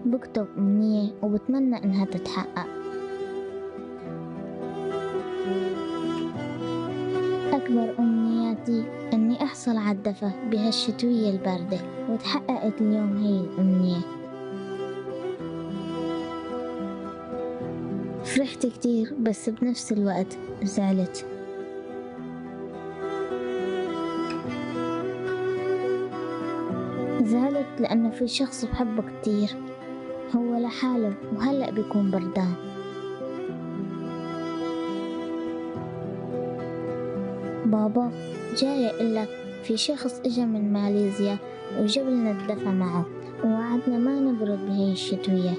بكتب أمنية وبتمنى إنها تتحقق. أكبر أمنياتي إني أحصل على الدفء بهالشتوية الباردة، وتحققت اليوم هي الأمنية. فرحت كتير بس بنفس الوقت زعلت. زعلت لأنه في شخص بحبه كتير، هو لحاله وهلأ بيكون بردان. بابا جاي أقولك في شخص إجا من ماليزيا وجاب لنا الدفا معه، ووعدنا ما نبرد بهاي الشتوية.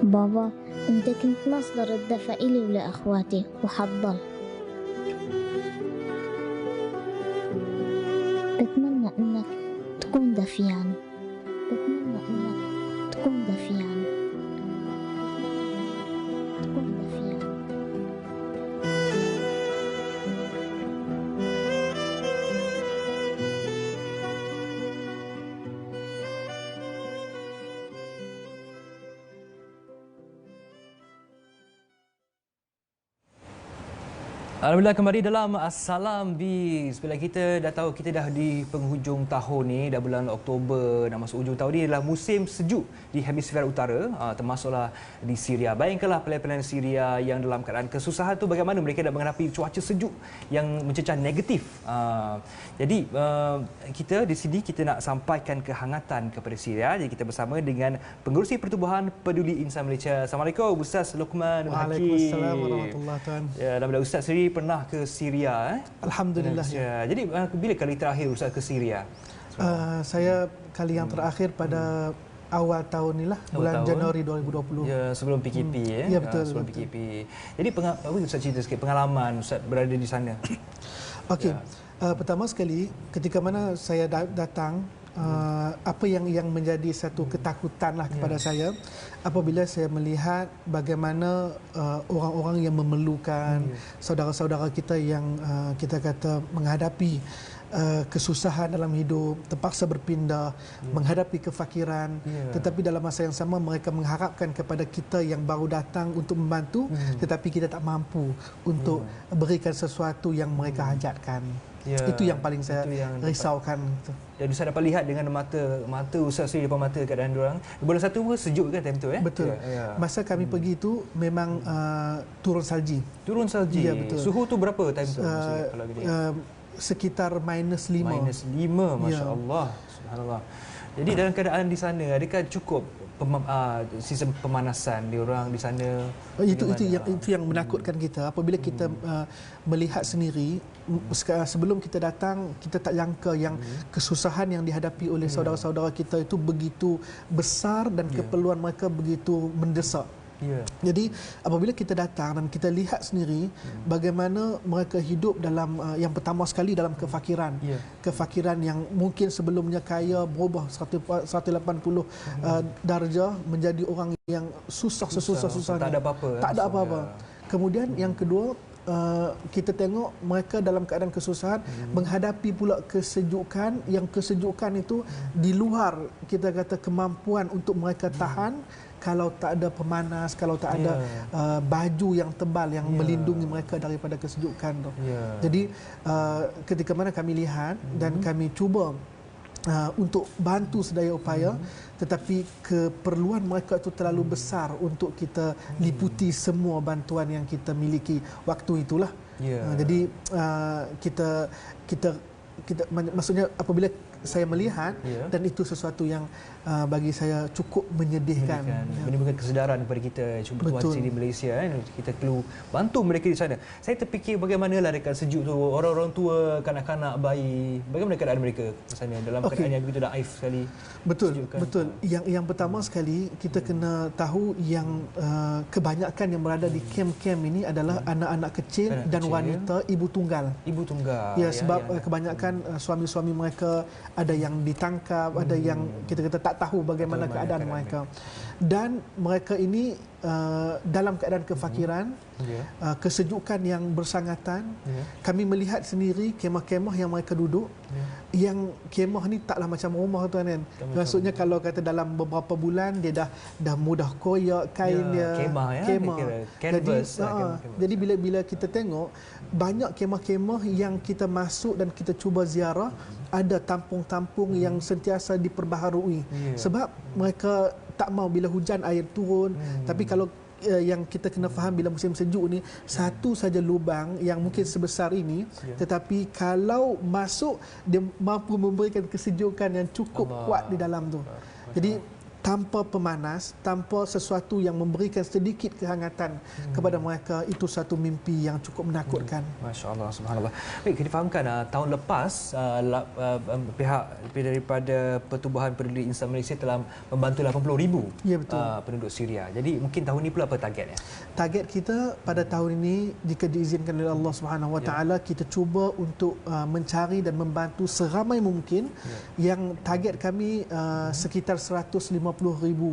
بابا انت كنت مصدر الدفا إلي ولأخواتي وحتضل. بتمنى إنك تكون دفيان، بتمنى إنك تكون دفيان، تكون دفيان. Alhamdulillah kembali dalam Assalam di sebelah kita. Dah tahu kita dah di penghujung tahun ni, dah bulan Oktober, dah masuk hujung tahun ni adalah musim sejuk di hemisfera utara, termasuklah di Syria. Bayangkanlah pelayan-pelayan Syria yang dalam keadaan kesusahan tu bagaimana mereka dah menghadapi cuaca sejuk yang mencecah negatif. Jadi kita di sini kita nak sampaikan kehangatan kepada Syria. Jadi kita bersama dengan Pengerusi Pertubuhan Peduli Insan Malaysia. Assalamualaikum Ustaz Luqman. Waalaikumsalam warahmatullahi wabarakatuh. Ya, alhamdulillah Ustaz sendiri pernah ke Syria. Alhamdulillah. Ya. Jadi bila kali terakhir Ustaz ke Syria? Saya kali yang terakhir pada awal tahun ni lah, bulan Januari 2020. Ya, sebelum PKP Ya, betul. sebelum betul. PKP. Jadi apa Ustaz cerita sikit pengalaman Ustaz berada di sana? Okey. Pertama sekali ketika mana saya datang, apa yang menjadi satu ketakutan lah kepada saya apabila saya melihat bagaimana orang-orang yang memerlukan, saudara-saudara kita yang kita kata menghadapi kesusahan dalam hidup, terpaksa berpindah, menghadapi kefakiran, tetapi dalam masa yang sama mereka mengharapkan kepada kita yang baru datang untuk membantu, tetapi kita tak mampu untuk berikan sesuatu yang mereka hajatkan. Itu yang paling saya risaukan. Dan Ustaz dapat lihat dengan mata Ustaz sendiri depan mata keadaan diorang. Bulan 1 pun sejuk kan time tu Betul. Masa kami pergi tu memang turun salji. Turun salji. Ya, betul. Suhu tu berapa time tu? Sekitar -5. -5, masya-Allah. Subhanallah. Jadi dalam keadaan di sana adakah cukup sistem pemanasan diorang di sana? Itu yang menakutkan kita apabila kita melihat sendiri. Sebelum kita datang, kita tak jangka yang kesusahan yang dihadapi oleh saudara-saudara kita itu begitu besar dan keperluan mereka begitu mendesak. Jadi apabila kita datang dan kita lihat sendiri bagaimana mereka hidup dalam yang pertama sekali dalam kefakiran. Kefakiran yang mungkin sebelumnya kaya berubah 180 darjah menjadi orang yang susah-susah-susah. Tak ada apa-apa. Tak ada apa-apa. Kemudian yang kedua, kita tengok mereka dalam keadaan kesusahan menghadapi pula kesejukan, yang kesejukan itu di luar kita kata kemampuan untuk mereka tahan kalau tak ada pemanas, kalau tak ada baju yang tebal yang melindungi mereka daripada kesejukan tu. Jadi ketika mana kami lihat dan kami cuba untuk bantu sedaya upaya, tetapi keperluan mereka itu terlalu besar untuk kita liputi semua bantuan yang kita miliki waktu itulah. Jadi kita maksudnya apabila saya melihat dan itu sesuatu yang bagi saya cukup menyedihkan. Menimbulkan kesedaran kepada kita situasi di Malaysia kita perlu bantu mereka di sana. Saya terfikir bagaimanalah dekat sejuk tu orang-orang tua, kanak-kanak, bayi, bagaimana keadaan mereka di sana dalam keadaan yang begitu daif sekali. Betul. Yang pertama sekali kita kena tahu yang kebanyakan yang berada di kem-kem ini adalah anak-anak kecil dan wanita ibu tunggal. Ibu tunggal. Ya, sebab kebanyakan suami-suami mereka ada yang ditangkap, ada yang kita tak tahu bagaimana keadaan mereka. Dan mereka ini dalam keadaan kefakiran, kesejukan yang bersangatan. Kami melihat sendiri kemah-kemah yang mereka duduk. Yang kemah ni taklah macam rumah tuan kan. Maksudnya kalau kata dalam beberapa bulan dia dah mudah koyak kain dia. Kemah. Jadi bila kita tengok banyak kemah-kemah yang kita masuk dan kita cuba ziarah, ada tampung-tampung yang sentiasa diperbaharui. Sebab mereka tak mau bila hujan air turun. Tapi kalau yang kita kena faham bila musim sejuk ni, satu saja lubang yang mungkin sebesar ini, tetapi kalau masuk dia mampu memberikan kesejukan yang cukup kuat di dalam tu. Jadi tanpa pemanas, tanpa sesuatu yang memberikan sedikit kehangatan kepada mereka, itu satu mimpi yang cukup menakutkan. Masya Allah, subhanallah. Baik, kita fahamkan tahun lepas pihak daripada Pertubuhan Peduli Insan Malaysia telah membantu 80,000 penduduk Syria. Jadi mungkin tahun ini pula apa targetnya? Target kita pada tahun ini, jika diizinkan oleh Allah Subhanahu Wa Taala, kita cuba untuk mencari dan membantu seramai mungkin. Yang target kami sekitar 150,000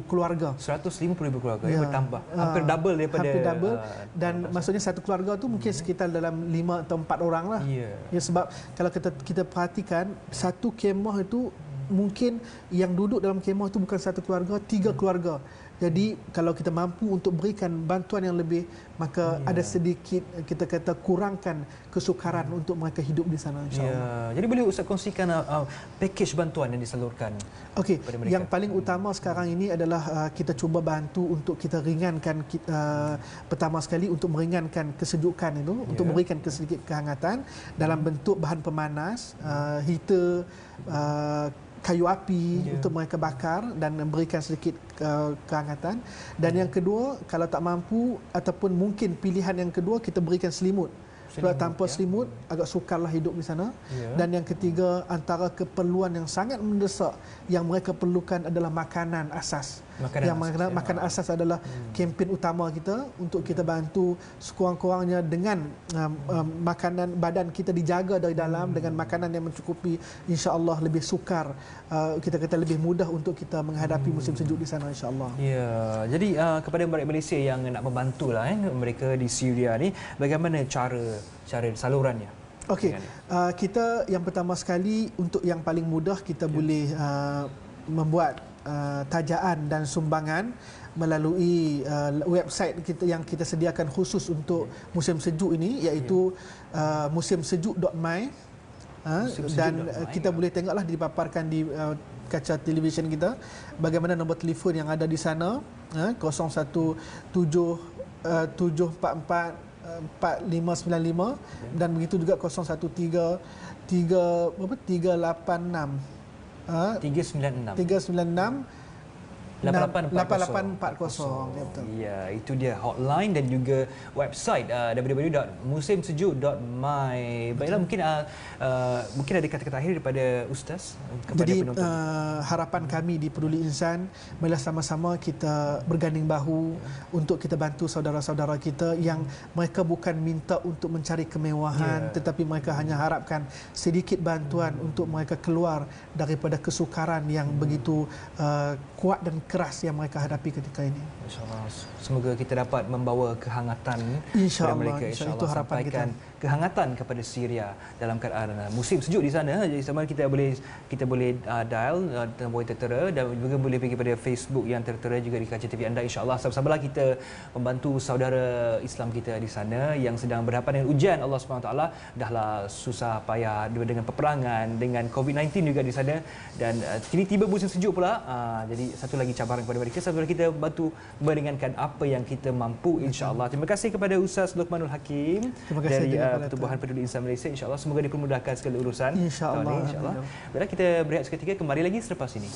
keluarga. 150,000 keluarga yang bertambah. Hampir double daripada dan maksudnya satu keluarga tu mungkin sekitar dalam 5 atau 4 orang lah. Ya, sebab kalau kita perhatikan satu kemah itu mungkin yang duduk dalam kemah itu bukan satu keluarga, 3 keluarga. Jadi kalau kita mampu untuk berikan bantuan yang lebih, maka ada sedikit kita kata kurangkan kesukaran untuk mereka hidup di sana, insya-Allah. Jadi boleh Ustaz kongsikan pakej bantuan yang disalurkan? Okey, yang paling utama sekarang ini adalah kita cuba bantu untuk kita ringankan pertama sekali untuk meringankan kesejukan itu, untuk memberikan sedikit kehangatan dalam bentuk bahan pemanas, heater, kayu api untuk mereka bakar dan memberikan sedikit kehangatan. Dan yang kedua, kalau tak mampu ataupun mungkin pilihan yang kedua, kita berikan selimut. Sebab tanpa selimut agak sukarlah hidup di sana. Dan yang ketiga, antara keperluan yang sangat mendesak yang mereka perlukan adalah makanan asas. Makanan asas adalah kempen utama kita untuk kita bantu sekurang-kurangnya dengan makanan badan kita dijaga dari dalam dengan makanan yang mencukupi, insya-Allah lebih sukar, kita kata lebih mudah untuk kita menghadapi musim sejuk di sana, insya-Allah. Ya, jadi kepada rakyat Malaysia yang nak membantulah mereka di Syria ni, bagaimana cara salurannya? Okey, kita yang pertama sekali untuk yang paling mudah kita boleh membuat tajaan dan sumbangan melalui website kita yang kita sediakan khusus untuk musim sejuk ini, iaitu musimsejuk.my. Dan kita boleh tengoklah dipaparkan di kaca televisyen kita bagaimana nombor telefon yang ada di sana, 017444595 dan begitu juga 013 386 8840. Ya, betul. Ya, itu dia hotline dan juga website www.musimsejuk.my. Baiklah, mungkin ada kata-kata akhir daripada Ustaz kepada penonton. Jadi harapan kami di Peduli Insan, marilah sama-sama kita berganding bahu untuk kita bantu saudara-saudara kita yang mereka bukan minta untuk mencari kemewahan, tetapi mereka hanya harapkan sedikit bantuan untuk mereka keluar daripada kesukaran yang begitu kuat dan keras yang mereka hadapi ketika ini. InsyaAllah, semoga kita dapat membawa kehangatan kepada mereka. InsyaAllah, sampaikan kehangatan kepada Syria dalam keadaan musim sejuk di sana. Jadi sama kita boleh dial nombor yang tertera dan juga boleh pergi pada Facebook yang tertera juga di kaca TV anda. InsyaAllah, sama-samalah kita membantu saudara Islam kita di sana yang sedang berhadapan dengan ujian Allah SWT. Dahlah susah payah dengan peperangan, dengan COVID-19 juga di sana, dan kini tiba musim sejuk pula. Jadi satu lagi cabaran kepada mereka. Sama kita bantu meringankan apa yang kita mampu, insya-Allah. Terima kasih kepada Ustaz Luqmanul Hakim dari Pertubuhan Peduli Insan Malaysia. InsyaAllah semoga dipermudahkan segala urusan. InsyaAllah. Baiklah, kita berehat seketika, kembali lagi selepas ini.